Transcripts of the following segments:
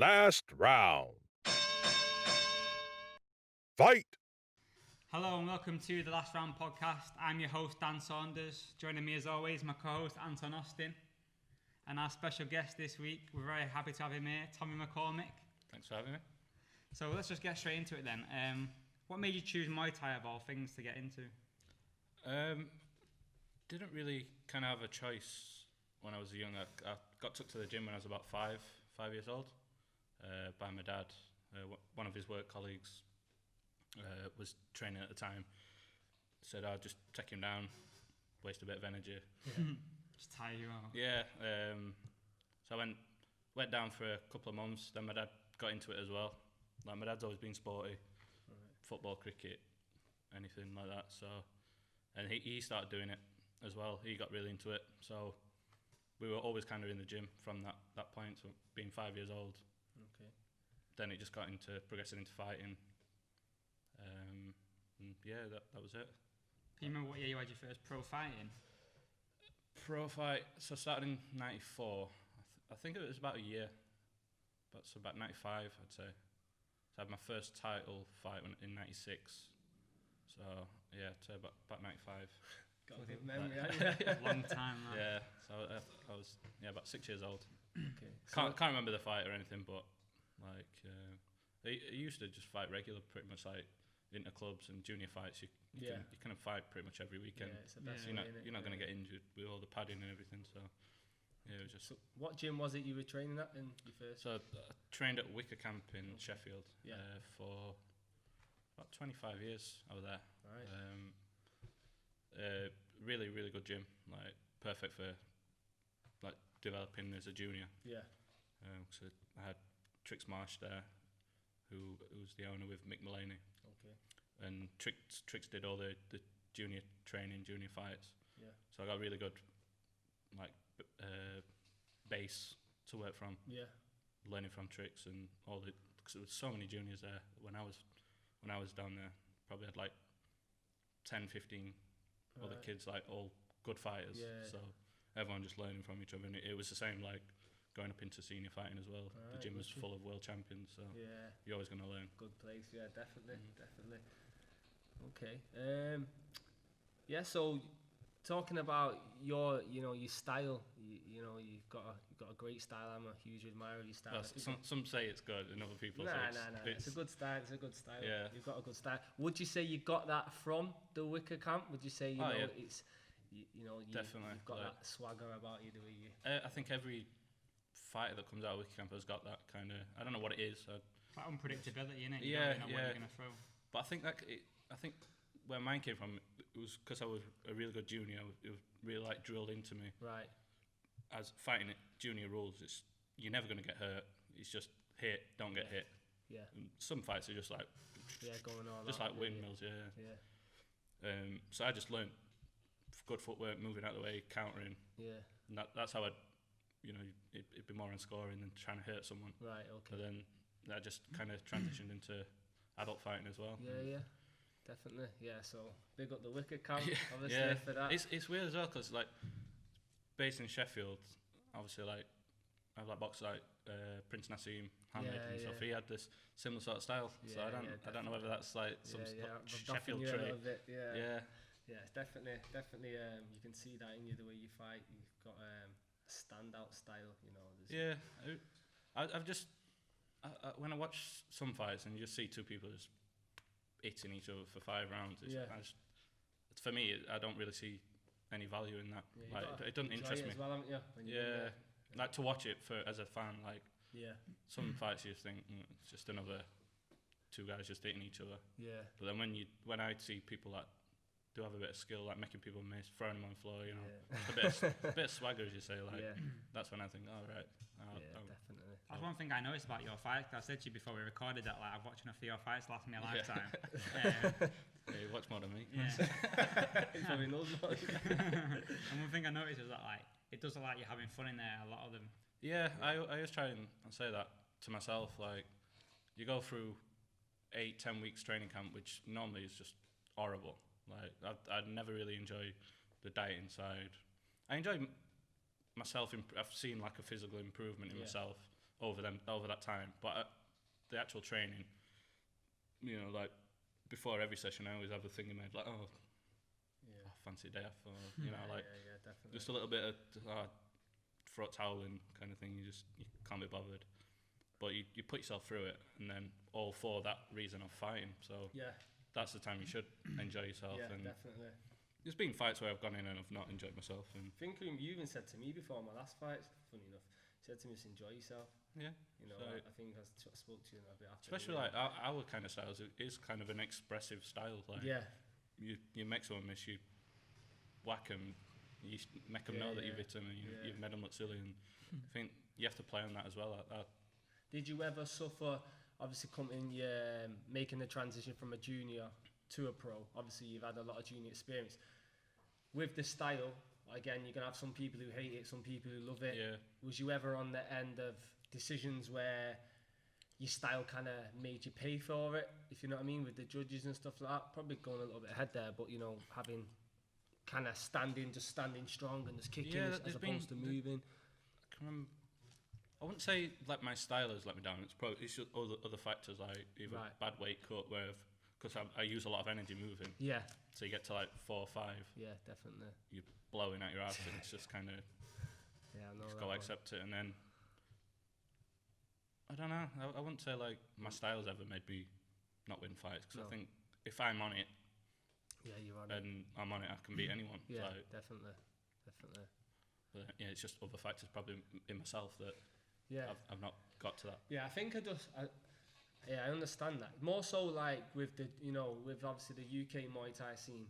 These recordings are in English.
Last round. Fight! Hello and welcome to the Last Round Podcast. I'm your host, Dan Saunders. Joining me as always, my co-host, Anton Austin. And our special guest this week, we're very happy to have him here, Tommi McCormick. Thanks for having me. So let's just get straight into it then. What made you choose Muay Thai of all things to get into? Didn't really kind of have a choice when I was young. I got took to the gym when I was about five years old by my dad. One of his work colleagues was training at the time. Said I'll just take him down, waste a bit of energy. Just tire you out. Yeah. So I went down for a couple of months. Then my dad got into it as well. Like my dad's always been sporty, football, cricket, anything like that. So, and he started doing it as well. He got really into it. So we were always kind of in the gym from that point. So being 5 years old. Okay. Then it just got into progressing into fighting. And yeah, that was it. Do you remember what year you had your first pro fighting? Pro fight. So I started in '94. I think it was about a year. So about '95, I'd say. So I had my first title fight in '96. So yeah, I'd say about '95. Got a good memory, haven't you? Long time, man. Yeah, so I was about 6 years old. Okay. Can't remember the fight or anything, but like I used to just fight regular, pretty much like inter clubs and junior fights. You kind of fight pretty much every weekend. Yeah, it's the best So way, you're not going to get injured with all the padding and everything. So yeah, it was just. So what gym was it you were training at in your first? So I trained at Wicker Camp in Sheffield Yeah. for about 25 years. I was there. Right. Really, really good gym. Like perfect for like developing as a junior. Yeah. So I had Trix Marsh there, who's the owner with Mick Mullaney. Okay. And Trix did all the junior training, junior fights. Yeah. So I got really good like base to work from. Yeah. Learning from Trix and all the, because there was so many juniors there when I was down there. Probably had like 10, 15 other kids, like all good fighters. Yeah. So everyone just learning from each other, and it was the same like going up into senior fighting as well. Right, The gym was wicked. full of world champions, so Yeah. you're always going to learn. Good place. Yeah, definitely. Definitely. Okay. Yeah. So talking about your style, you've got a great style. I'm a huge admirer of your style. Well, some say it's good, and other people say It's a good style. It's a good style. Yeah. You've got a good style. Would you say you got that from the Wicker Camp? Would you say it's Definitely, you've got like- that swagger about you, the way you? I think every fighter that comes out of Wicker Camp has got that kind of, I don't know what it is. That unpredictability, innit? You Yeah, don't know what yeah. you're going to throw. But I think where mine came from, it was because I was a really good junior. It was really like drilled into me. Right. As fighting at junior rules, it's you're never going to get hurt. It's just hit, don't get hit. Yeah. And some fights are just like Going on. just like windmills. Yeah. Yeah. So I just learned good footwork, moving out of the way, countering. Yeah. And that's how it'd be more on scoring than trying to hurt someone. Right. But Okay. then that just kind of transitioned into adult fighting as well. Yeah. Definitely. Yeah. So big up the Wicker Camp, obviously Yeah. for that. It's weird as well because like based in Sheffield, obviously like I have like boxers like Prince Nassim, Hamid Yeah, and stuff. yeah. He had this similar sort of style. So Yeah, I don't know whether that's like some Sheffield you a trait. little bit, yeah. Yeah. Yeah, it's definitely. You can see that in you, the way you fight. You've got a standout style. Yeah. I've just when I watch some fights and you just see two people just hitting each other for 5 rounds. For me, I don't really see any value in that. Yeah, Like it doesn't interest me. as well, haven't you? When you're in there. Like to watch it as a fan, like Yeah. some fights you just think it's just another two guys just hitting each other. Yeah. But then when I see people that do have a bit of skill, like making people miss, throwing them on the floor, just a bit of swagger, as you say, like Yeah. that's when I think, all right, Definitely. That's one thing I noticed about your fight. 'Cause I said to you before we recorded that, like I've watched enough of your fights last in my lifetime. you watch more than me. Yeah. He probably knows more. And one thing I noticed is that like it does look like you're having fun in there. A lot of them. Yeah, I always try and say that to myself. Like, you go through 8-10 weeks training camp, which normally is just horrible. Like, I'd never really enjoy the dieting side. I enjoy myself. I've seen like a physical improvement in Yeah. myself over that time. But the actual training, you know, like before every session, I always have a thing in my head like, fancy day off, or you know, like definitely. just a little bit of throw towel in kind of thing. You can't be bothered. But you put yourself through it, and then all for that reason of fighting. So that's the time you should enjoy yourself. Yeah, and definitely. There's been fights where I've gone in and I've not enjoyed myself. And I think you even said to me before my last fight, funny enough, you said to me, just enjoy yourself. yeah, You know, so I think I spoke to you a bit after. especially like our kind of styles, it is kind of an expressive style. Like you make someone miss, you whack them, you make them know that you've hit them, and you've made them look silly. And I think you have to play on that as well. Did you ever suffer, obviously making the transition from a junior to a pro? Obviously you've had a lot of junior experience. With the style, again, you're going to have some people who hate it, some people who love it. Yeah. Was you ever on the end of decisions where your style kind of made you pay for it, if you know what I mean, with the judges and stuff like that? Probably going a little bit ahead there, but, you know, having kind of standing strong and just kicking as opposed to moving. I can remember, I wouldn't say like my style has let me down. It's just other factors like either bad weight cut, because I use a lot of energy moving. Yeah. So you get to like 4 or 5. Yeah, definitely. You're blowing out your ass, and it's just kind of I know just that go one. accept it. And then I don't know. I wouldn't say like my style's ever made me not win fights, because I think if I'm on it, you're on it. and I'm on it, I can beat anyone. Yeah, so, definitely. but yeah, it's just other factors probably in myself that I've not got to that. Yeah, I think I understand that. More so like with the, you know, with obviously the UK Muay Thai scene,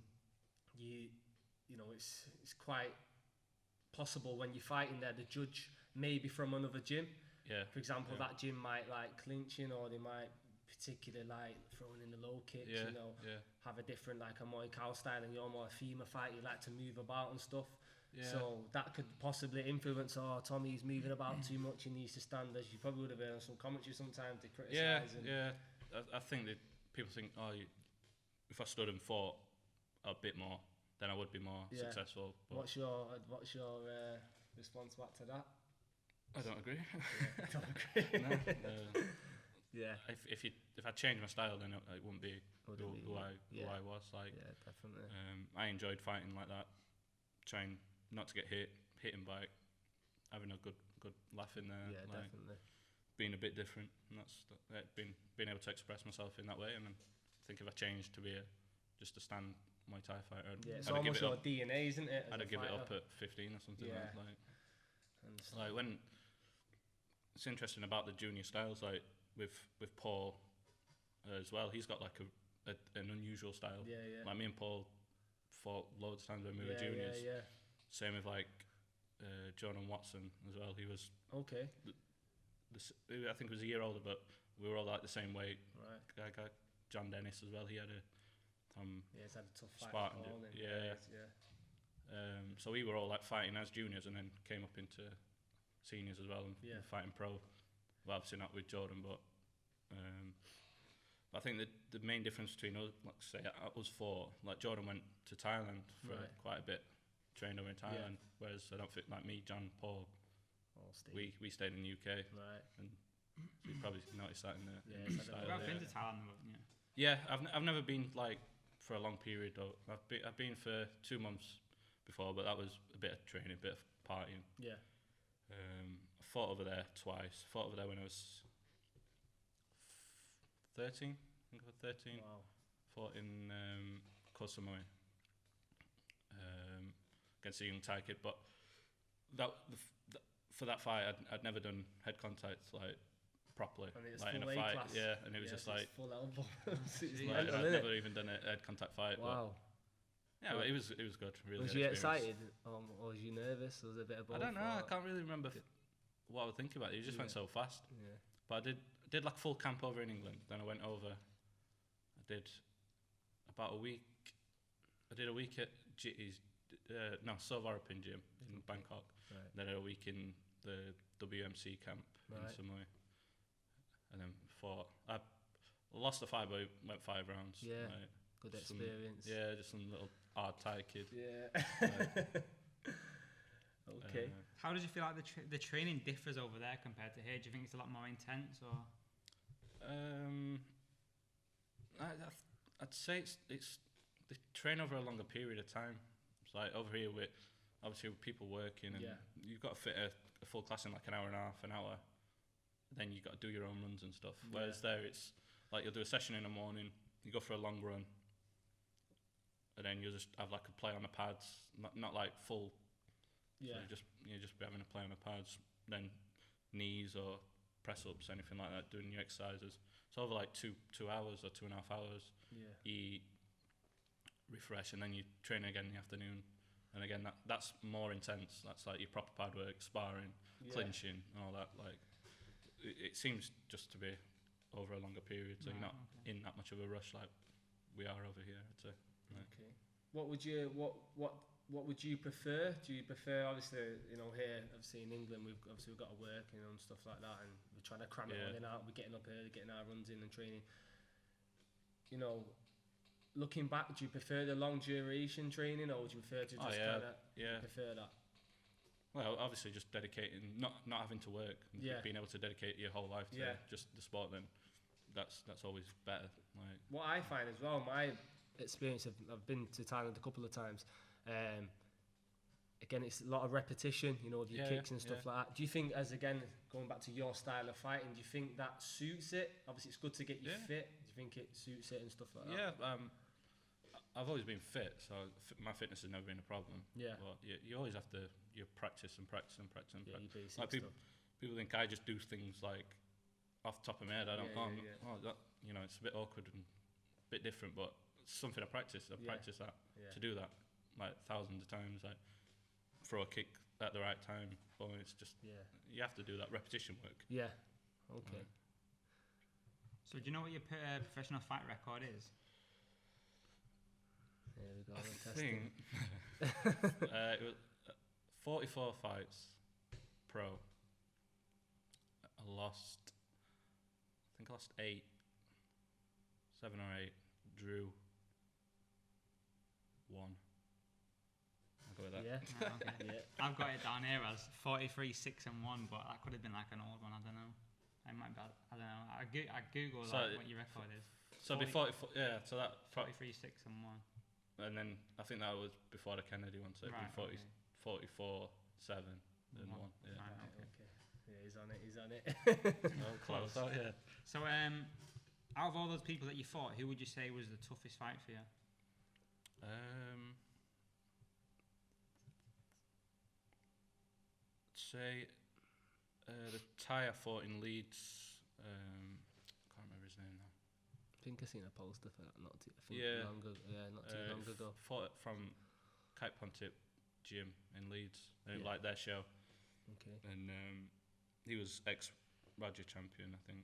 you know, it's quite possible when you're fighting there, the judge may be from another gym. Yeah. For example, that gym might like clinching, or they might particularly like throwing in the low kicks, you know, have a different like a Muay Thai style, and you're more a FEMA fight, you like to move about and stuff. Yeah. So that could possibly influence, Tommy's moving about too much, he needs to stand, as you probably would have heard on some commentary sometimes, they criticise. I think that people think, if I stood and fought a bit more, then I would be more successful. But what's your response back to that? I don't agree. I don't agree. No. Yeah. If I changed my style, then it wouldn't be who I was. Like, yeah, definitely. I enjoyed fighting like that, trying not to get hitting by having a good laugh in there. Yeah, like, definitely. Being a bit different, and that's being able to express myself in that way. And then I think if I changed to be just a stand Muay Thai fighter, it's almost your DNA, isn't it? I'd give it up at 15 or something. Like when it's interesting about the junior styles, like with Paul as well. He's got like an unusual style. Yeah. Like me and Paul fought loads of times when we were juniors. Yeah. Same with like Jordan Watson as well. He was okay. I think he was a year older, but we were all like the same weight. Right. I got John Dennis as well. He had a he's had a tough fight. Spartan. So we were all like fighting as juniors, and then came up into seniors as well, and fighting pro. Well, obviously not with Jordan, but I think the main difference between us, like say, us four, like Jordan went to Thailand for quite a bit, trained over in Thailand, whereas I don't think like me, John, Paul, we stayed in the UK, and so you probably noticed that in the style. I've been to Thailand, haven't you? Yeah, I've never been like for a long period though. I've been for 2 months before, but that was a bit of training, a bit of partying. Yeah. I fought over there twice. Fought over there when I was 13. I think I was 13. Wow. Fought in Koh Samui against a young Thai kid, but for that fight, I'd never done head contact like properly, like in a fight. Class. Yeah, and it was just like full elbow. I'd never even done a head contact fight. Wow. But yeah, but it was good. Really. Was you excited, or was you nervous? Was it a bit of both? I don't know. I can't really remember what I was thinking about. It just went so fast. Yeah. But I did like full camp over in England. Then I went over. I did about a week. I did a week at Sovarapin gym in Bangkok. Right. Then a week in the WMC camp in Samui. And then fought. I lost the fight, but went 5 rounds. Yeah. Like, good experience. Just some little hard Thai kid. Yeah. Okay. How does you feel like the training differs over there compared to here? Do you think it's a lot more intense, or? I'd say it's they train over a longer period of time. It's like over here with people working, and you've got to fit a full class in like an hour and a half, an hour. Then you've got to do your own runs and stuff. Whereas there it's like you'll do a session in the morning, you go for a long run, and then you'll just have like a play on the pads, not like full. Yeah. So you just be having a play on the pads, then knees or press ups, anything like that, doing your exercises. So over like 2 hours or 2.5 hours, you refresh, and then you train again in the afternoon. And again, that's more intense. That's like your proper pad work, sparring, clinching, and all that. Like it seems just to be over a longer period, so you're not in that much of a rush like we are over here. I'd say. Like. Okay. What would you prefer? Do you prefer, obviously, here, obviously in England, we've got to work, and stuff like that, and we're trying to cram it all in out. We're getting up early, getting our runs in and training. Looking back, do you prefer the long duration training, or would you prefer to just prefer that? Well, obviously, just dedicating, not having to work, and being able to dedicate your whole life to just the sport. Then that's always better. Like what I find as well, my experience, I've been to Thailand a couple of times. Again, it's a lot of repetition, with your kicks and stuff like that. Do you think, going back to your style of fighting, do you think that suits it? Obviously, it's good to get you fit. Do you think it suits it and stuff like that? Yeah, I've always been fit, so my fitness has never been a problem. Yeah. But you always have to practice and practice and practice and practice. Like people think I just do things like off the top of my head. I don't know. That, it's a bit awkward and a bit different, but it's something I practice. I practice that to do that like thousands of times. Like throw a kick at the right time. But it's just you have to do that repetition work. Yeah. Okay. So do you know what your professional fight record is? There we go. I think it was 44 fights pro. I think I lost 8, 7 or 8. Drew 1. I'll go with that. Yeah. Okay. I've got it down here as 43, 6 and 1, but that could have been like an old one. I don't know. I might be. I don't know. I Google what your record is. So 44. Yeah. So that 43, 6 and 1. And then I think that was before the Kennedy one, so it'd be 44, 7 and 1. Yeah. Right, okay. Yeah, he's on it. Oh, close. Oh, yeah. So, out of all those people that you fought, who would you say was the toughest fight for you? Say the Thai I fought in Leeds. Can't remember his name now. I think I seen a poster for that not too long ago. Fought from Kite Pontip Gym in Leeds. Like their show. Okay. And he was ex-Raja champion, I think.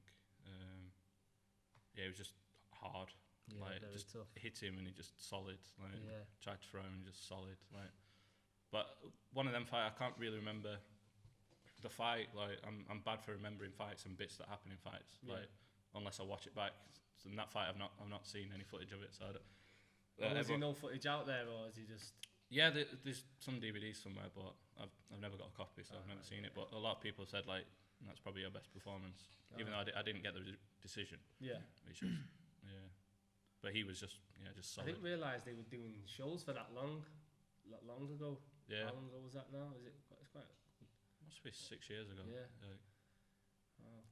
It was just hard. Yeah, like very just tough. Hit him and he just solid. Like tried to throw him, just solid. Like, but one of them fight, I can't really remember the fight. Like I'm bad for remembering fights and bits that happen in fights. Yeah. Like unless I watch it back. So in that fight, I've not seen any footage of it. So I don't. Is there no footage out there, or is he just? Yeah, there's some DVDs somewhere, but I've never got a copy, so I've never seen it. But a lot of people said like that's probably your best performance, even though I didn't get the decision. Yeah. Which was, but he was just solid. I didn't realise they were doing shows for that long ago. Yeah. How long ago was that now? It's quite. Must be 6 years ago. Yeah.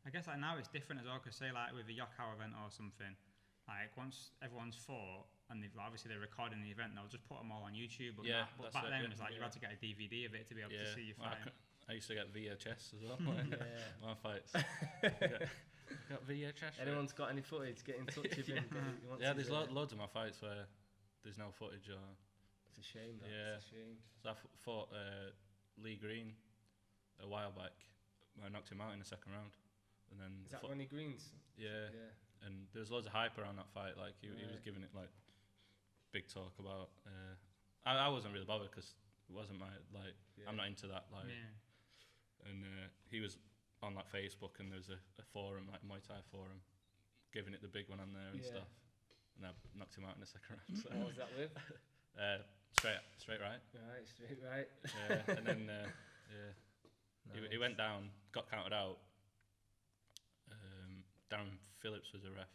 I guess like now it's different as well, because say like with the Yokow event or something, like once everyone's fought and they're recording the event, they'll just put them all on YouTube. But back then it was like you had to get a DVD of it to be able to see your fight. I used to get VHS as well. My fights. Got VHS. Anyone's got any footage? Get in touch with him. There's loads of my fights where there's no footage. It's a shame. It's a shame. So I fought Lee Green a while back. I knocked him out in the second round. And then is that Ronnie Green's? Yeah. And there was loads of hype around that fight. Like he was giving it like big talk about. I wasn't really bothered because it wasn't my I'm not into that And he was on like Facebook, and there was a forum, like Muay Thai forum, giving it the big one on there and stuff. And I knocked him out in the second round. So. What was that with? Straight right. Right, straight right. And then He went down, got counted out. Darren Phillips was a ref.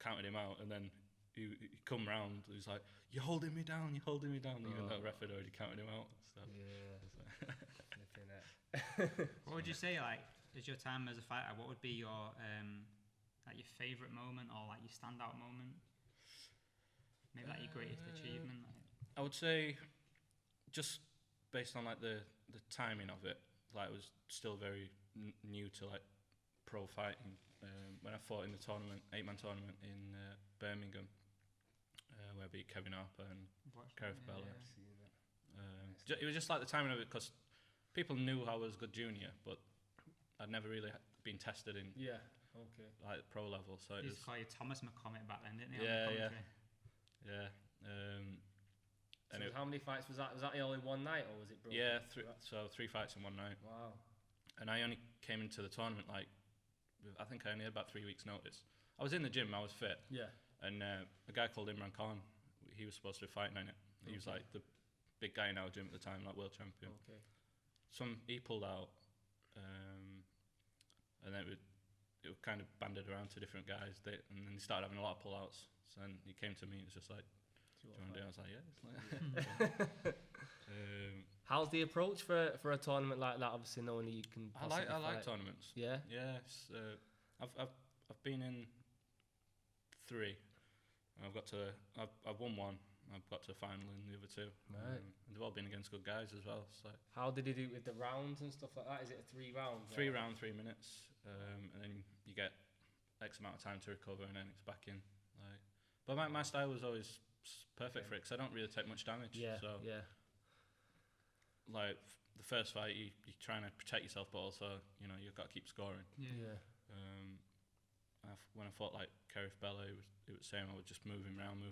Counted him out, and then he come round. He was like, "You're holding me down. You're holding me down." Even though the ref had already counted him out. So. What would you say, like, is your time as a fighter? What would be your like your favourite moment or like your standout moment? Maybe like your greatest achievement. Like. I would say, just based on like the timing of it, like I was still very new to like pro fighting. When I fought in the tournament, 8-man tournament in Birmingham, where I beat Kevin Harper and Gareth Bella. It was just like the timing of it, because people knew I was a good junior, but I'd never really been tested in like pro level. So you used to call you Thomas McCormick back then, didn't you? Yeah. So how many fights was that? Was that the only one night, or was it broken? Yeah, 3 fights in one night. Wow. And I only came into the tournament like, I think I only had about 3 weeks notice. I was in the gym, I was fit. Yeah. And a guy called Imran Khan, he was supposed to be fighting in it. He was like the big guy in our gym at the time, like world champion. He pulled out, and then it kind of banded around to different guys. And then he started having a lot of pullouts. So then he came to me and was just like, "Do you want to do it?" I was like, "Yeah." It's like how's the approach for a tournament like that? Obviously, knowing that you can. I like tournaments. Yeah. Yeah. I've been in 3. I've won 1. I've got to a final in the other 2. Right. And they've all been against good guys as well. So. How did he do with the rounds and stuff like that? Is it a 3 rounds? 3 round, 3 minutes, and then you get X amount of time to recover, and then it's back in. Like, but my style was always perfect for it, because I don't really take much damage. Like the first fight, you're trying to protect yourself, but also you've got to keep scoring. When I fought like Gareth Bella, it was saying I was just moving around.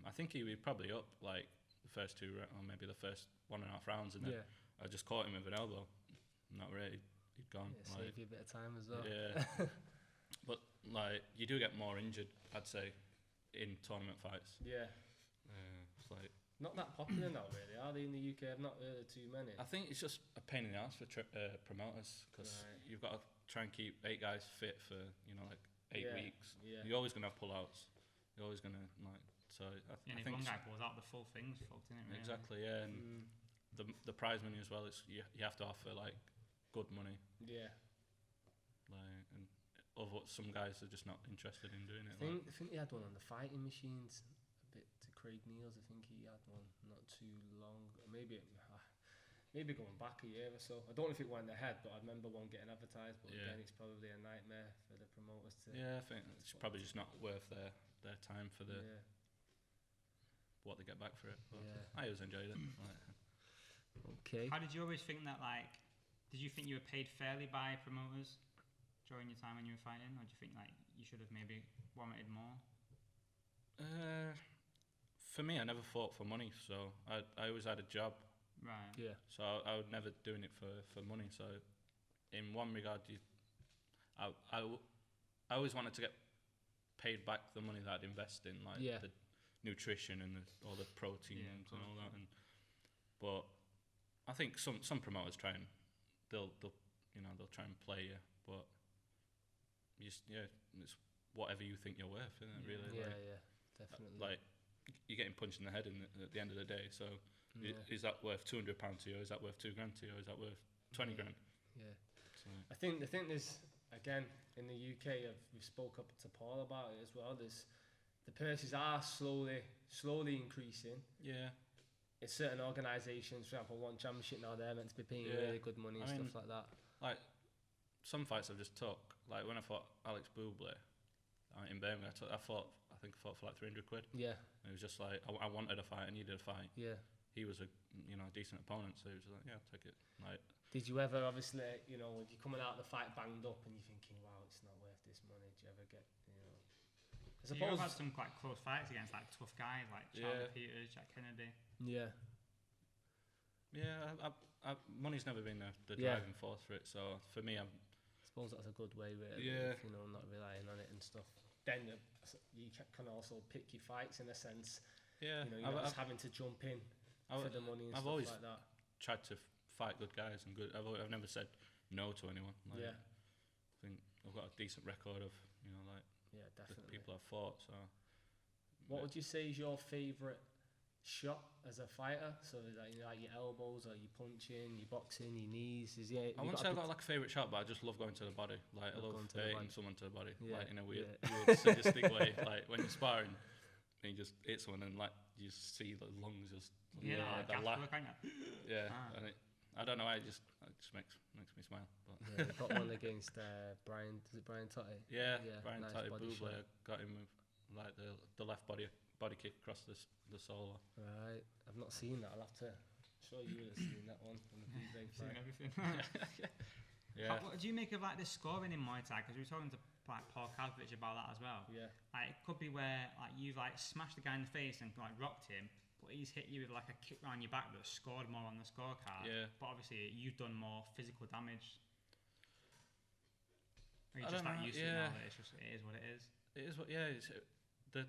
I think he was probably up like the first 2 or maybe the first 1.5 rounds, and then I just caught him with an elbow. Not really, he'd gone. Yeah, save you a bit of time as well. Yeah, but like you do get more injured, I'd say, in tournament fights. Yeah. It's like not that popular now, really, are they in the UK? I've not heard of too many. I think it's just a pain in the ass for promoters, because you've got to try and keep 8 guys fit for like 8 weeks. Yeah. You're always gonna have pullouts. You're always gonna like. So I think if one guy pulls out, the full thing's fucked, isn't it? Really? Exactly. Yeah, and the prize money as well is you have to offer like good money. Yeah. Like, and some guys are just not interested in doing it. I think they had one on the fighting machines. A bit to Craig Neals. I think he had one not too long. Maybe going back a year or so. I don't know if it went ahead, but I remember one getting advertised. But again, it's probably a nightmare for the promoters to. Yeah, I think it's probably just not worth their time for the what they get back for it. But I always enjoyed it. Okay. How did you always think that? Like, did you think you were paid fairly by promoters during your time when you were fighting, or do you think like you should have maybe wanted more? For me, I never fought for money, so I always had a job. Right. Yeah. So I was never doing it for money. So in one regard, I always wanted to get paid back the money that I'd invest in, like the nutrition and all the protein and all that. But I think some promoters try and they'll try and play you, but it's whatever you think you're worth, isn't it? Really. Yeah, definitely. Like you're getting punched in the head at the end of the day. So is that worth £200 to you? Or is that worth £2,000 to you? Or is that worth 20 grand? Yeah. So. I think there's again in the UK. We've spoke up to Paul about it as well. The purses are slowly increasing. Yeah. In certain organisations, for example, One Championship now, they're meant to be paying really good money and stuff like that. Like some fights I've just took. Like when I fought Alex Bublé in Birmingham, I fought for like 300 quid. Yeah. And it was just like I wanted a fight, I needed a fight. Yeah. He was a decent opponent, so he was like, yeah, I'll take it. Like. Did you ever, obviously, when you're coming out of the fight banged up and you're thinking, wow, it's not worth this money? Do you ever get, I suppose... You've had some quite close fights against like tough guys like Charlie Peters, Jack Kennedy. Yeah. Yeah, money's never been the driving force for it, so for me, I suppose that's a good way, really, not relying on it and stuff. Then you can also pick your fights in a sense. Yeah. You're not just having to jump in for the money and stuff like that. I've always tried to fight good guys and good. I've never said no to anyone. Like, Yeah. I think I've got a decent record of, you know, like Yeah, the definitely. people I've fought. So What would you say is your favourite shot as a fighter? So like your elbows, or your punching, your boxing, your knees. I wouldn't say I've got like a favourite shot, but I just love going to the body. Like I Love love going to the hitting body. someone to the body, Yeah, like in a weird, yeah. weird sadistic way. Like when you're sparring, and you just hit someone and like you just see the lungs just Yeah, like, gas the laugh. work, ain't it? Yeah, Ah. and I don't know. It just makes me smile. But Yeah, you got one against Brian. Is it Brian Totti? yeah, Yeah, Brian nice Tati body Buble shot. got him with like the left body kick across the solo. Right, I've not seen that. I'll have to show you would have seen that one from the Big Seen fight. everything. Yeah, What do you make of like the scoring in Muay Thai? Because we were talking to like Paul Kalkovich about that as well. Yeah, Like it could be where like you've like smashed the guy in the face and like rocked him, but he's hit you with like a kick round your back that scored more on the scorecard. Yeah. But obviously you've done more physical damage. Or you I just don't like know, used to it yeah. now that it is what it is. it is what. Yeah,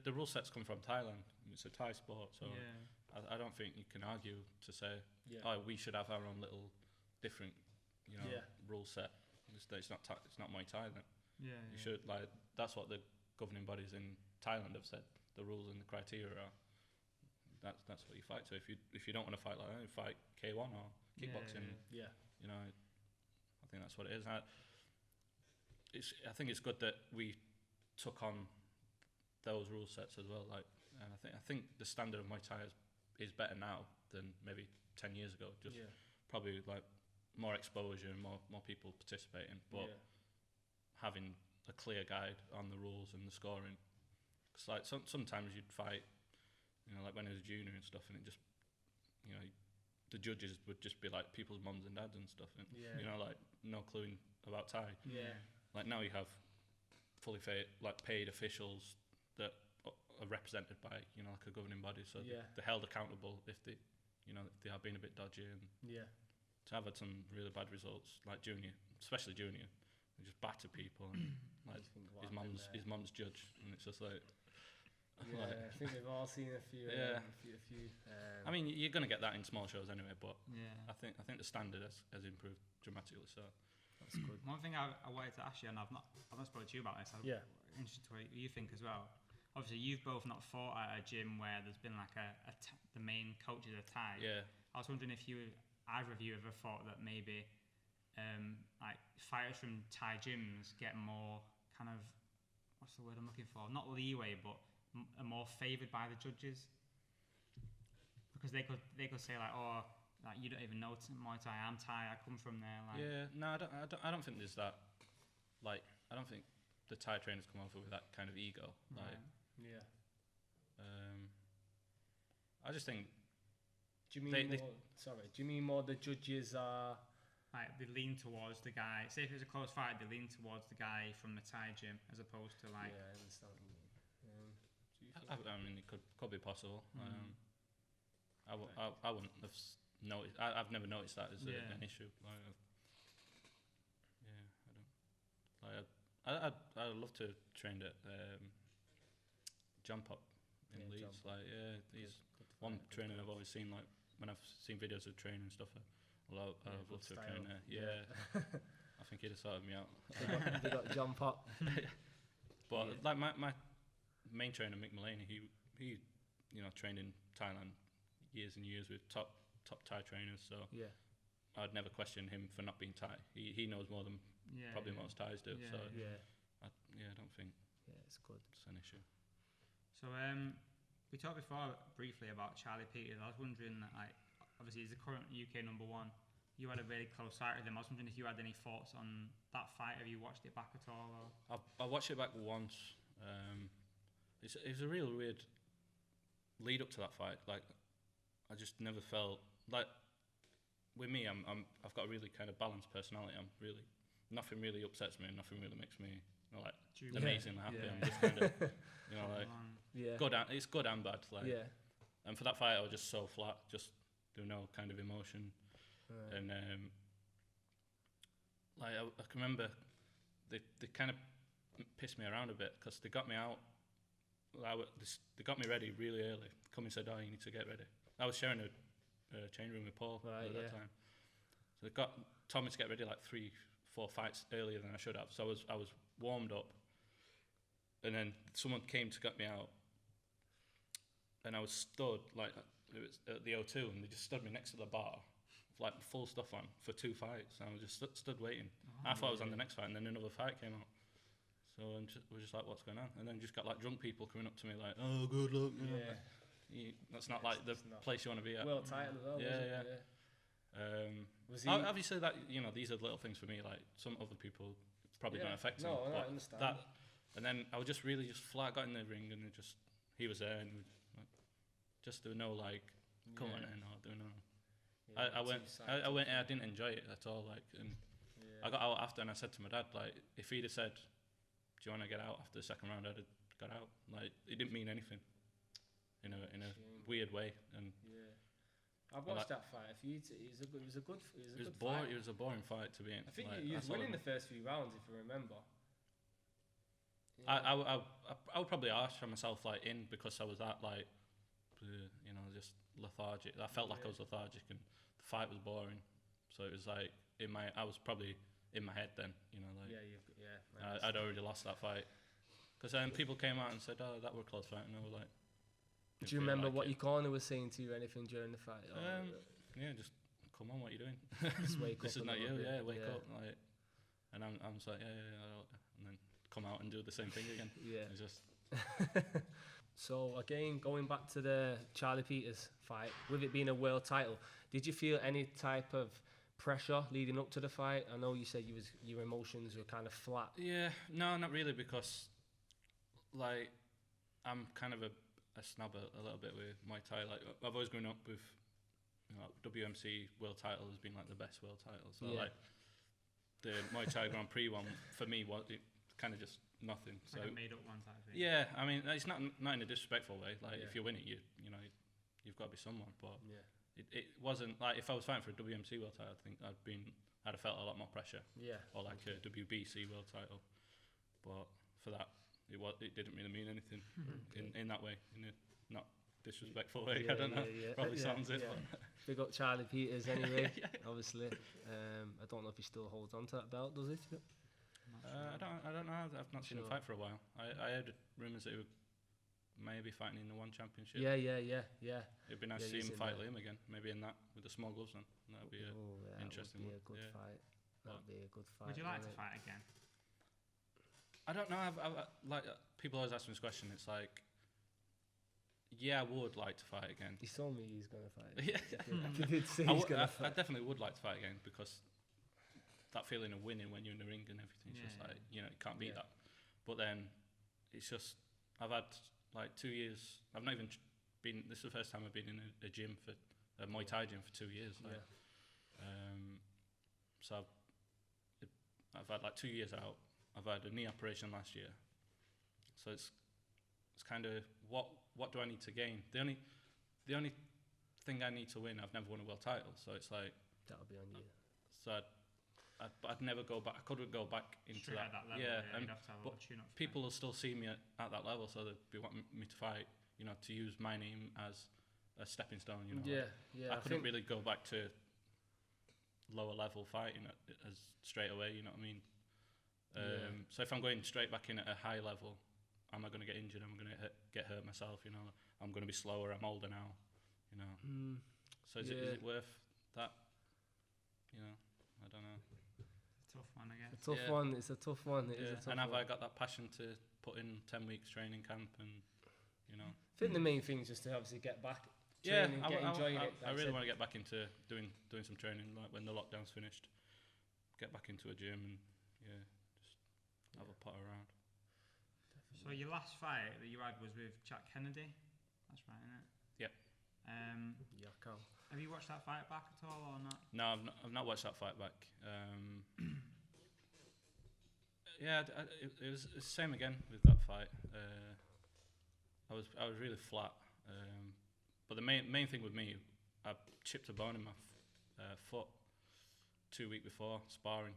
the rule sets come from Thailand. It's a Thai sport, so Yeah. I don't think you can argue to say, yeah, oh, we should have our own little different, you know, Yeah. rule set. It's not Muay Thai then. Yeah. You should like that's what the governing bodies in Thailand have said. The rules and the criteria are. That's what you fight to. If you don't want to fight like that, you fight K1 or kickboxing. yeah, You know, I think that's what it is. I think it's good that we took on those rule sets as well. Like, and I think the standard of Muay Thai is better now than maybe 10 years ago. Just yeah, probably like more exposure and more people participating, but yeah, having a clear guide on the rules and the scoring. Because like sometimes you'd fight, you know, like when I was a junior and stuff, and it just, you know, the judges would just be like people's mums and dads and stuff, and Yeah. you know, like no clue about Thai. yeah, Like now you have fully paid officials that are represented by, you know, like a governing body, so Yeah. they're held accountable if they, you know, if they have been a bit dodgy. And yeah, to have had some really bad results, like junior, especially junior, they just batter people and like You think, what his happened mum's there? his mum's judge, and it's just like, Yeah, like, I think we've all seen a few. Yeah. A few. I mean, you're gonna get that in small shows anyway, but Yeah. I think the standard has improved dramatically. So that's good. One thing I wanted to ask you, and I've not spoken to you about this. I'm Yeah. interested to what you think as well. Obviously, you've both not fought at a gym where there's been like the main coaches are Thai. yeah, I was wondering if either of you ever thought that maybe like fighters from Thai gyms get more kind of, what's the word I'm looking for? Not leeway, but are more favoured by the judges, because they could say like, oh, like you don't even know Muay Thai. I'm Thai. I come from there. Like, yeah. No, I don't think there's that. Like, I don't think the Thai trainers come over with that kind of ego. Like, right. Yeah. I just think Do you mean They- more? Sorry. Do you mean more the judges are? Like they lean towards the guy. Say if it's a close fight, they lean towards the guy from the Thai gym as opposed to like. Yeah, I understand what you mean. Do you think? I mean, it could be possible. Mm. I wouldn't have noticed. I've never noticed that as Yeah. an issue. Like, yeah, I don't. Like, I'd love to train at Jump Up in Yeah, Leeds. Jump Up. Like, yeah, he's Good one fight, good trainer fight. I've always seen. Like when I've seen videos of training and stuff, I'd love Yeah, to good have trained style. there. Yeah, I think he'd have sorted me out. They got jump up. But Yeah. like my main trainer, Mick Mulaney, he you know trained in Thailand years and years with top Thai trainers. So Yeah. I'd never question him for not being Thai. He knows more than Yeah. probably yeah. most Thais do. Yeah, So Yeah. I don't think Yeah. It's good. it's an issue. So we talked before briefly about Charlie Peters. I was wondering that, like, obviously he's the current UK #1. You had a really close fight with him. I was wondering if you had any thoughts on that fight. Have you watched it back at all? Or? I watched it back once. It was a real weird lead up to that fight. Like I just never felt like with me. I've got a really kind of balanced personality. I'm really nothing really upsets me. Nothing really makes me like Jubilant. amazingly happy. Yeah. I'm just kind of you know like Yeah. good. It's good and bad. Like Yeah. and for that fight, I was just so flat. Just do no kind of emotion. Right. And like I can remember, they kind of pissed me around a bit because they got me out. They got me ready really early. Come and said, "Oh, you need to get ready." I was sharing a change room with Paul Right, at yeah. that time, So it got Tommi to get ready like 3-4 fights earlier than I should have. So I was warmed up, and then someone came to get me out, and I was stood like it was at the O2, and they just stood me next to the bar, like full stuff on for 2 fights. And I was just stood waiting. I thought I was on the next fight, and then another fight came out. So we're just like, what's going on? And then just got like drunk people coming up to me like, oh, good luck. You know, that's not like the place you want to be at. World title as well. Yeah. Obviously, that these are little things for me. Like some other people, it's probably don't affect them. No, I understand. And then I was just really flat. Got in the ring, and he was there, and just there were no like, come on in, or doing no. I went. I didn't enjoy it at all. Like, and I got out after, and I said to my dad, like, if he'd have said, "Do you want to get out after the second round?" I'd have got out. Like, it didn't mean anything. In a weird way, and I've watched that fight. It was a good fight. It was a boring fight to be in. I think you was winning the first few rounds, if you remember. I would probably ask for myself like in because I was that like, just lethargic. I felt like I was lethargic, and the fight was boring. So it was like I was probably in my head then, I'd already lost that fight. Because then people came out and said, "Oh, that were a close fight," and I was like. Do you remember what your corner was saying to you or anything during the fight? Just come on, what are you doing? Just wake this up. is not you, wake up. Like, and I'm just like, and then come out and do the same thing again. It's just. So again, going back to the Charlie Peters fight, with it being a world title, did you feel any type of pressure leading up to the fight? I know you said your emotions were kind of flat. Yeah, no, not really, because like I'm kind of a snob a little bit with Muay Thai. Like I've always grown up with WMC world title has been like the best world title. So like the Muay Thai Grand Prix one for me was kind of just nothing. It's like a made up one type thing. Yeah, I mean it's not in a disrespectful way. Like if you win it, you've got to be someone. But it wasn't like if I was fighting for a WMC world title, I think I'd have felt a lot more pressure. Yeah. Or like a WBC world title. But for that. It didn't really mean anything in that way, in a not disrespectful way. I don't know. Probably sounds it. Big up Charlie Peters anyway. Obviously, I don't know if he still holds on to that belt. Does he? I don't know. I've not seen him fight for a while. I heard rumours that he would maybe fighting in the one championship. Yeah. It'd be nice to see him fight Liam again. Maybe in that with the small gloves on. That'd be interesting. That'd be a good fight. That'd be a good fight. Would you like to fight again? I don't know. I've like people always ask me this question. It's like, I would like to fight again. He told me he's gonna fight. He did say he's gonna fight. I definitely would like to fight again because that feeling of winning when you're in the ring and everything, it's just like you can't beat that. But then it's just I've had like 2 years. I've not even been. This is the first time I've been in a gym for a Muay Thai gym for 2 years. Like, so I've had like 2 years out. I've had a knee operation last year, so it's kind of what do I need to gain? The only thing I need to win, I've never won a world title, so it's like that'll be on you. So I'd never go back. I couldn't go back into straight that. At that level, and you'd have to have a but tune-up people will still see me at that level, so they'd be wanting me to fight. To use my name as a stepping stone. I couldn't really go back to lower level fighting as straight away. You know what I mean? So if I'm going straight back in at a high level, am I going to get injured? Am I going to get hurt myself? I'm going to be slower. I'm older now. So is it worth that? I don't know. It's a tough one, I guess. It's a tough one. And have I got that passion to put in 10 weeks training camp and I think the main thing is just to obviously get back. Training, enjoying it. I really want to get back into doing some training, like when the lockdown's finished. Get back into a gym and have a pot around. So your last fight that you had was with Jack Kennedy. That's right, isn't it? Yep. Have you watched that fight back at all or not? No, I've not watched that fight back. It was the same again with that fight. I was really flat. But the main thing with me, I chipped a bone in my foot 2 weeks before sparring.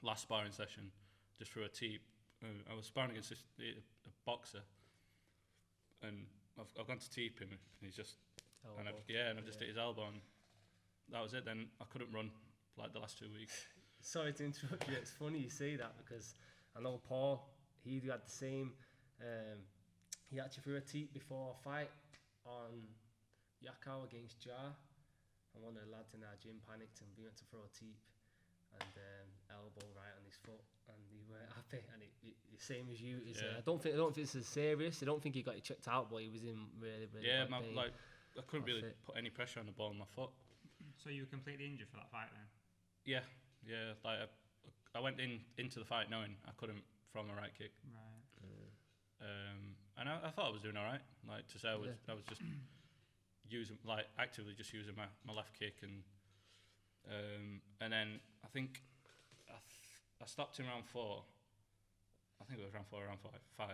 Last sparring session. Just through a teep. I was sparring against a boxer, and I've gone to teep him, and he's just, I've just hit his elbow, and that was it. Then I couldn't run like the last 2 weeks. Sorry to interrupt you. It's funny you say that because I know Paul. He had the same. He actually threw a teep before a fight on Yakao against Jar, and one of the lads in our gym panicked and we went to throw a teep and elbow right on his foot, and he weren't happy. And it same as you. I don't think it's as serious. I don't think he got it checked out, but he was in really bad pain. Like I couldn't really put any pressure on the ball on my foot. So you were completely injured for that fight then? Yeah. Like I went into the fight knowing I couldn't throw my right kick. Right. And I thought I was doing all right. Like to say I was just actively just using my left kick, and then I think I stopped in round 4. I think it was round 4 or round 5.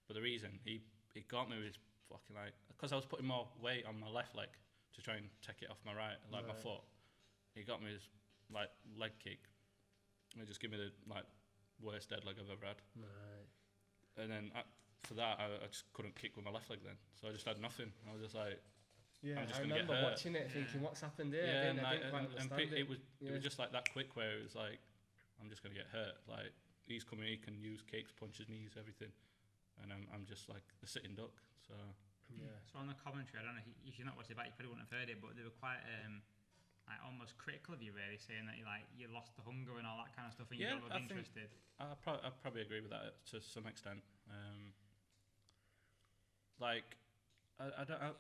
But the reason he got me was fucking like because I was putting more weight on my left leg to try and take it off my right my foot. He got me his like leg kick. And he just gave me the like worst dead leg I've ever had. Right. And then for that, I just couldn't kick with my left leg then. So I just had nothing. I was just like, Yeah, I'm just I gonna remember get hurt. watching it thinking, what's happened here? Yeah, I didn't quite understand it. It was just like that quick where it was like, I'm just going to get hurt. Like, he's coming, he can use kicks, punches, knees, everything. And I'm just like a sitting duck. So Yeah. So on the commentary, I don't know if you're not watching it back, you probably wouldn't have heard it, but they were quite like almost critical of you, really, saying that you lost the hunger and all that kind of stuff, and you don't look interested. I probably agree with that to some extent. Like, I don't.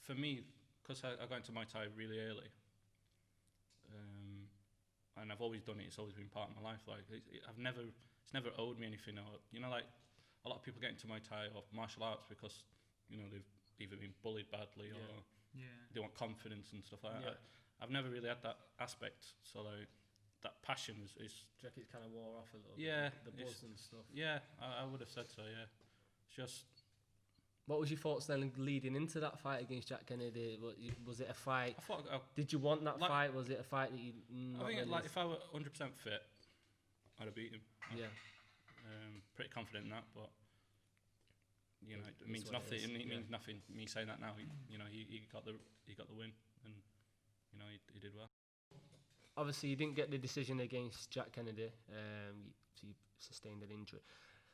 For me, because I got into Muay Thai really early, and I've always done it. It's always been part of my life. Like, it's never owed me anything. Or like a lot of people get into Muay Thai or martial arts because they've either been bullied badly or they want confidence and stuff like that. I've never really had that aspect. So like that passion is. Do you reckon it's kind of wore off a little Yeah, bit? The buzz and stuff. Yeah, I would have said so. Yeah, it's just. What was your thoughts then leading into that fight against Jack Kennedy? Was it a fight? I thought. Did you want that fight? Was it a fight that you? I think like if I were 100% fit, I'd have beat him. Yeah. Pretty confident in that, but it means nothing. It means nothing. Me saying that now, he got the win, and he did well. Obviously, you didn't get the decision against Jack Kennedy. So you sustained an injury.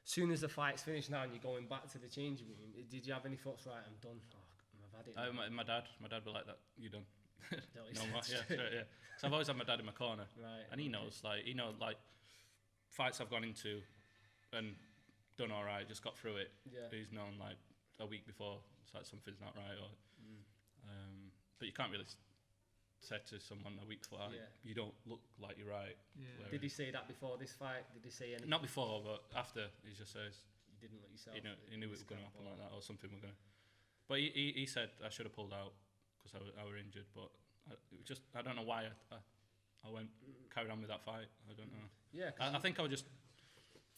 Soon as the fight's finished now and you're going back to the changing room, did you have any thoughts? Right, I'm done. I've had it. My dad would like that. You're done. No more. Yeah. So I've always had my dad in my corner, right? And he knows fights I've gone into and done all right, just got through it. Yeah. He's known like a week before, it's like something's not right, or but you can't really say to someone a week before, you don't look like you're right. Yeah. Did he say that before this fight? Did he say anything? Not before, but after. He just says you didn't look yourself. He knew it was going to happen like that, or something was going to. But he said I should have pulled out because I were injured, but I don't know why I went carried on with that fight. I don't know. Yeah, I think I was just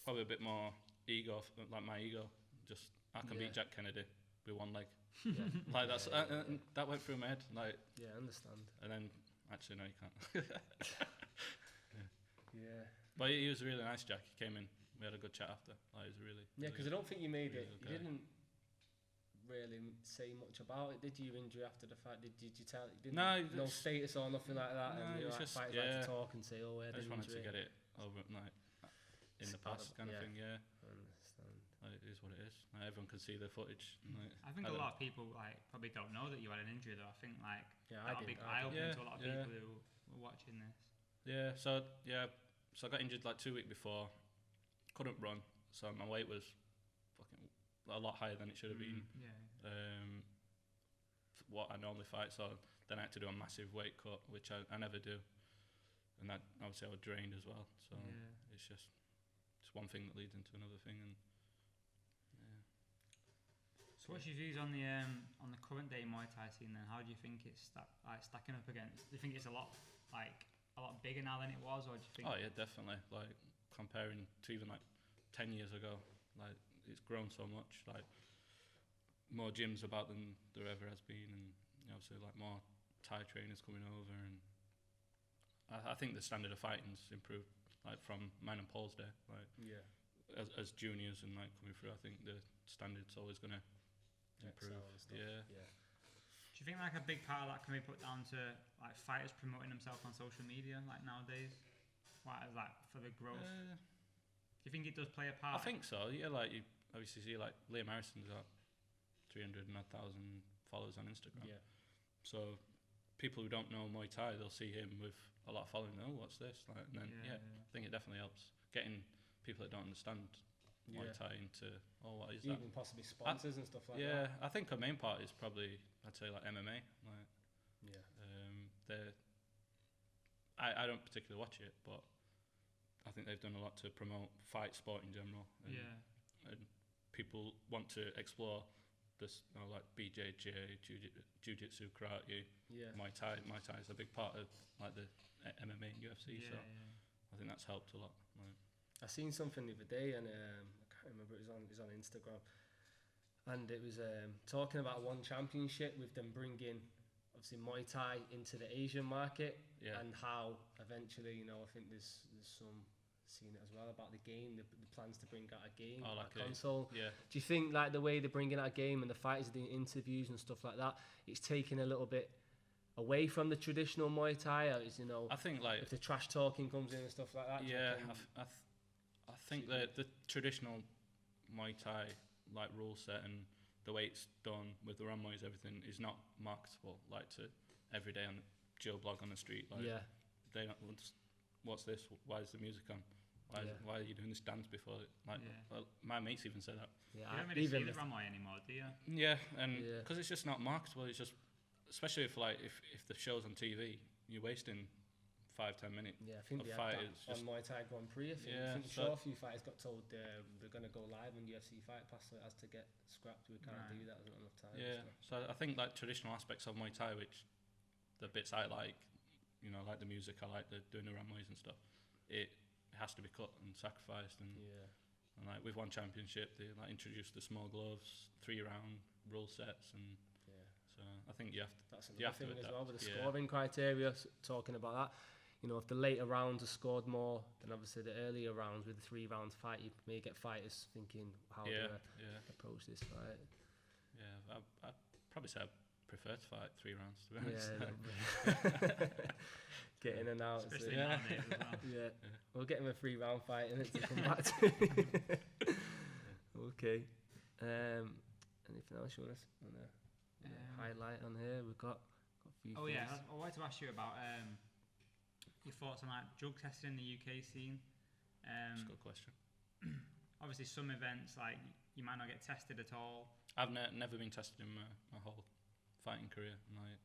probably a bit more ego, like my ego. Just I can beat Jack Kennedy with one leg. Yeah. Like that's that went through my head. Like I understand. And then actually no, you can't. Yeah. But he was a really nice Jack. He came in. We had a good chat after. Like, he was really. Because I don't think you made really it. You didn't really say much about it, did you? Your injury after the fight? Did you tell? No status or nothing like that. No, and it's just like to talk and say, "Oh, I just had an wanted injury." to get it over, like in the past, kind of thing. Yeah. I understand. Like, it is what it is. Like, everyone can see the footage. Like, I think a lot of people probably don't know that you had an injury, though. I think I that'll be eye-opening to a lot of people who were watching this. Yeah. So I got injured like 2 weeks before. Couldn't run, so my weight was fucking a lot higher than it should have been. Yeah. What I normally fight, so then I had to do a massive weight cut, which I never do, and that obviously I was drained as well. So it's just one thing that leads into another thing, and So what's your views on the current day Muay Thai scene then? How do you think it's stacking up against? Do you think it's a lot bigger now than it was, or do you think? Oh yeah, definitely. Like comparing to even like 10 years ago, like it's grown so much. Like more gyms about than there ever has been, and obviously like more Thai trainers coming over, and I think the standard of fighting's improved. Like from mine and Paul's day, like as juniors and like coming through, I think the standard's always gonna improve. Yeah. Do you you think like a big part of that can be put down to like fighters promoting themselves on social media like nowadays? Like for the growth? Do you think it does play a part? I think so. Yeah, like you obviously see like Liam Harrison's got 300,000 followers on Instagram. Yeah. So people who don't know Muay Thai, they'll see him with a lot of following. Oh, what's this? Like, and then I think it definitely helps getting people that don't understand Muay Thai into what is that? Even possibly sponsors and stuff like that. Yeah, I think a main part is probably I'd say like MMA. Like I don't particularly watch it, but I think they've done a lot to promote fight sport in general. And people want to explore this, like BJJ, jiu-jitsu, karate, Muay Thai. Muay Thai is a big part of like the MMA and UFC, so I think that's helped a lot. Like. I seen something the other day, and I can't remember. It was on Instagram, and it was talking about one championship with them bringing obviously Muay Thai into the Asian market, and how eventually, I think there's some seen it as well about the game, the plans to bring out a game, like a console. Yeah. Do you think like the way they're bringing out a game and the fighters doing interviews and stuff like that, it's taking a little bit away from the traditional Muay Thai? Or is, I think like if the trash talking comes in and stuff like that. Yeah, I think the traditional Muay Thai like rule set and the way it's done with the runways, everything is not marketable like to every day on Joe blog on the street. Like they don't. What's this? Why is the music on? Why are you doing this dance before? Well, my mates even say that. Yeah, you don't really see the runway anymore, do you? Yeah, and because it's just not marketable. It's just, especially if the show's on TV, you're wasting 5-10 minutes. Yeah, I think they had that on Muay Thai Grand Prix. I think a few fighters got told they're going to go live on UFC Fight Pass, so it has to get scrapped. We can't do that. There's not enough time. Yeah, so I think like traditional aspects of Muay Thai, which the bits I like, like the music, I like doing the runways and stuff. It has to be cut and sacrificed, and like with one championship, they like introduced the small gloves, 3-round rule sets, and so I think you have to. That's another thing as well with the scoring criteria. Talking about that, if the later rounds are scored more than obviously the earlier rounds with the 3-round fight, you may get fighters thinking how do I approach this fight. Yeah, I'd probably say I prefer to fight 3 rounds, to be honest. Get in and out. Especially nowadays as well. We'll get him a 3-round fight and to come back to. Okay. Anything else you want to highlight on here? We've got a few things. I wanted to ask you about your thoughts on like drug testing in the UK scene. That's a good question. Obviously, some events like you might not get tested at all. I've never been tested in my whole fighting career. Like,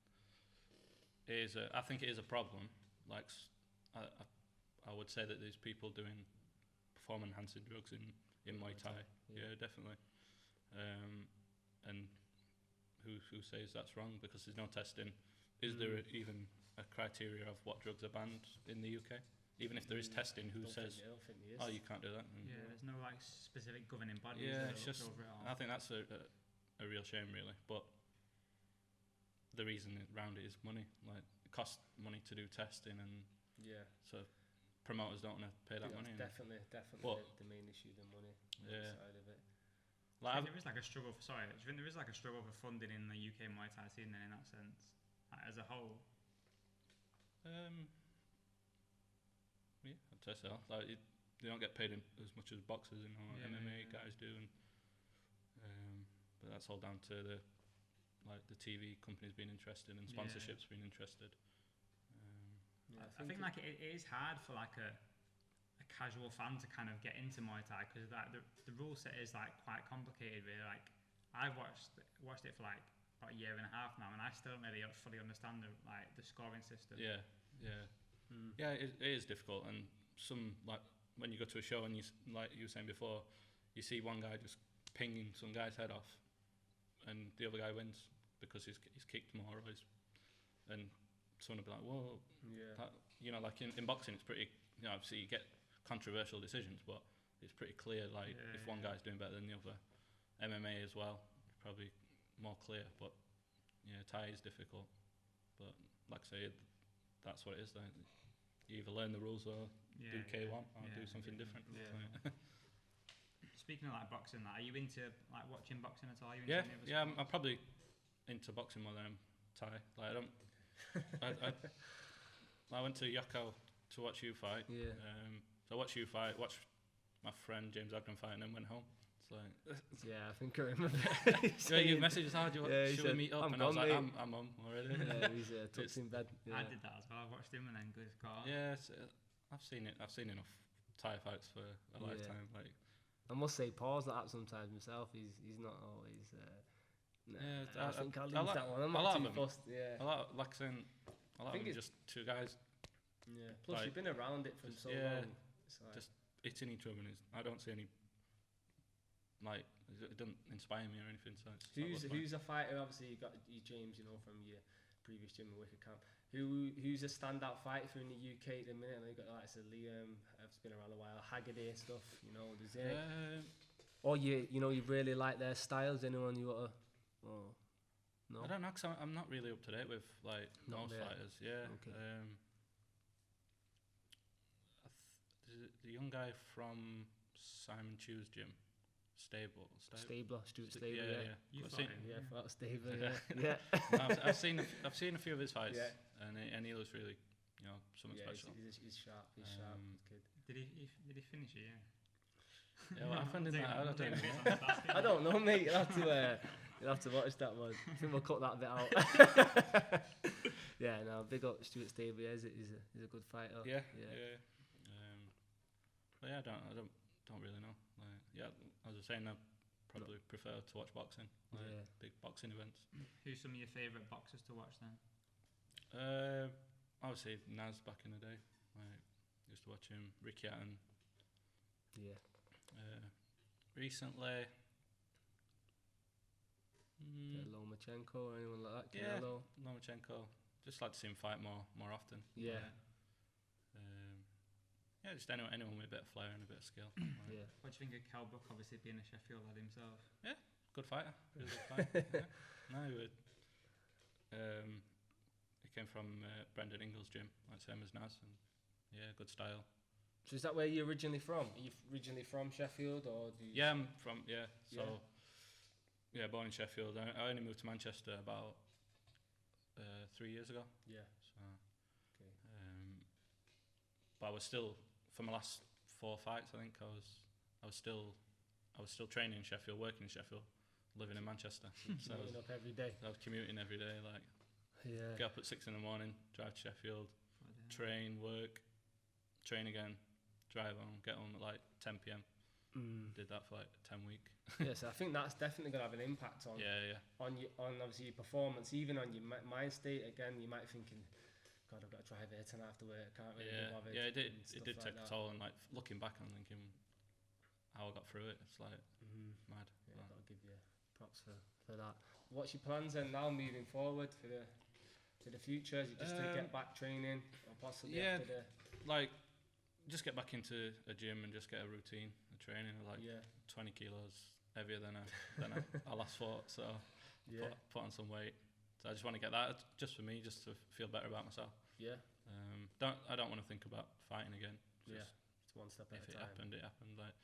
I think it is a problem. Like, I would say that there's people doing performance-enhancing drugs in Muay Thai. Yeah, definitely. And who says that's wrong because there's no testing? Is there even a criteria of what drugs are banned in the UK? Even if there is testing, who says, you can't do that? And there's no like specific governing body. It's just. I think that's a real shame, really. But the reason around it is money. Like, it costs money to do testing, and so promoters don't want to pay that money. Definitely the main issue, the money side of it. Like, there is like a struggle for. Sorry, do you think there is like a struggle for funding in the UK Muay Thai scene then, in that sense, like, as a whole? Yeah, I'd say so. Like, they don't get paid as much as boxers, MMA guys do, and but that's all down to the TV companies being interested and sponsorships being interested. I think like it is hard for like a casual fan to kind of get into Muay Thai because like the rule set is like quite complicated. Really, like I've watched it for like about a year and a half now, and I still don't really fully understand the scoring system. Yeah, it is difficult, and some like when you go to a show and you like you were saying before, you see one guy just pinging some guy's head off, and the other guy wins because he's kicked more, and someone will be like, whoa, that, like in boxing it's pretty, obviously you get controversial decisions, but it's pretty clear like if one guy's doing better than the other. MMA as well, probably more clear, but Thai is difficult, but like I say, that's what it is. Like, you either learn the rules or do K1 or do something different. Speaking of like boxing, are you into like watching boxing at all? I'm probably into boxing more than I'm Thai. Like I don't. I went to Yokkao to watch you fight. Yeah. So I watched you fight. Watched my friend James Ogden fight, and then went home. It's like. Yeah, I think I remember. Yeah, you messaged us, should we meet up? I'm And I was gone, like, mate. I'm on already. Yeah, he's tucked in bed. Yeah. I did that as well. I watched him and then just got on. Yeah, I've seen it. I've seen enough Thai fights for a lifetime. Like, I must say, Paul's like that sometimes himself. He's not always. I think I'll leave that one. I'm not too fussed. Yeah. a lot, like saying, a lot of them just two guys Yeah. Plus, like, you've been around it for so yeah, long. It's like, just hitting each other. And I don't see any. Like, it doesn't inspire me or anything. So it's who's a fighter? Obviously, you got James, from your previous gym in Wicker Camp. Who's a standout fighter for in the UK at the minute? I know you got the likes of Liam. I've been around a while. Haggerty stuff. There's or you really like their styles. Anyone you got? No. I don't know, 'cause I'm not really up to date with like most fighters. Yeah. Okay. The young guy from Simon Chew's gym, Stabler. Stuart Stabler. Yeah. You I've fought seen, him, Yeah, yeah. for that Stabler. Yeah. I've seen a few of his fights, Yeah. and he looks really, something Yeah, special. he's sharp. He's sharp. Kid. Did he finish it? Yeah. Yeah, what happened in that? I don't know. I don't know, mate. You'll have to watch that one. I think we'll cut that bit out. Yeah, no, big up Stuart Stable. Yeah, he's a good fighter. Yeah. But yeah, I don't really know. Like, yeah, as I was saying, I probably prefer to watch boxing. Like, big boxing events. Who's some of your favourite boxers to watch then? Obviously Naz back in the day. Like, used to watch him. Ricky Hatton. Yeah. Recently. Lomachenko or anyone like that? Yeah, Canelo? Lomachenko. Just like to see him fight more often. Yeah. Yeah, just anyone with a bit of flair and a bit of skill. Yeah. What do you think of Cal Brook, obviously being a Sheffield lad himself? Yeah, good fighter. Really good fighter. Yeah. No, he came from Brendan Ingles' gym, like same as Naz, and yeah, good style. So is that where you're originally from? Are you originally from Sheffield, or do you? Yeah, I'm from So yeah, born in Sheffield. I only moved to Manchester about 3 years ago. Yeah. So, Okay. but I was still, for my last 4 fights, I think I was still training in Sheffield, working in Sheffield, living in Manchester. So Getting up every day. I was commuting every day, like get up at 6 in the morning, drive to Sheffield, train, work, train again, drive home, get home at like 10 p.m. Did that for like 10 weeks. Yes, I think that's definitely going to have an impact on on obviously your performance, even on your mind state. Again, you might be thinking, God, I've got to drive here tonight after work. I can't really be bothered. Yeah, it did like take that. a toll, and like looking back, I'm thinking how I got through it. It's like mad. Yeah, I've got to give you props for that. What's your plans then now moving forward for the future? Is it just to get back training, or possibly after the like just get back into a gym and just get a routine of training, like 20 kilos heavier than I last fought, so put on some weight. So I just want to get that just for me, just to feel better about myself. Yeah. I don't want to think about fighting again. Just it's one step at a if time. it happened. Like,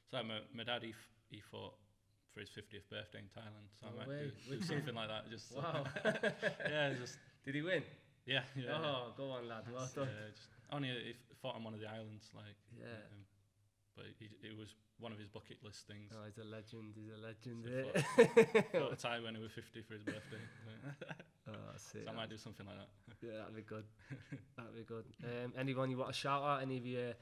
so my dad he fought for his 50th birthday in Thailand, so I might do something like that. Just wow. Did he win? Yeah. Oh, go on, lad. Well done. Only he fought on one of the islands, like. Yeah. But it was one of his bucket list things. Oh, he's a legend. So fought a Thai when he was 50 for his birthday. Oh, that's it. So I might do something like that. Yeah, that'd be good. Anyone you want to shout out? Any of your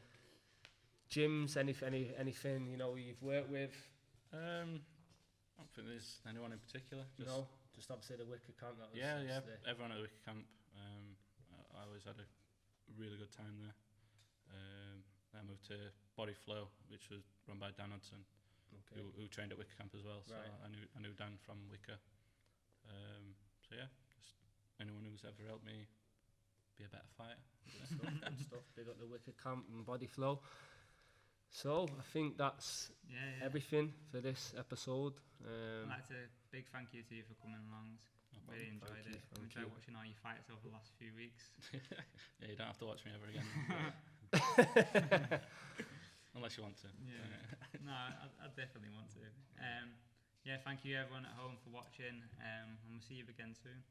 gyms? Anything you've worked with? I don't think there's anyone in particular. Just obviously the Wicker Camp. That was everyone at the Wicker Camp. I always had a really good time there. I moved to Body Flow, which was run by Dan Hudson, who trained at Wicker Camp as well. So I knew Dan from Wicker. So yeah, just anyone who's ever helped me be a better fighter. Good stuff. Big up the Wicker Camp and Body Flow. So I think that's everything for this episode. I'd like to big thank you to you for coming along. Really enjoyed it. I enjoyed watching all your fights over the last few weeks. Yeah, you don't have to watch me ever again. Unless you want to. Yeah. No, I definitely want to. Thank you everyone at home for watching, and we'll see you again soon.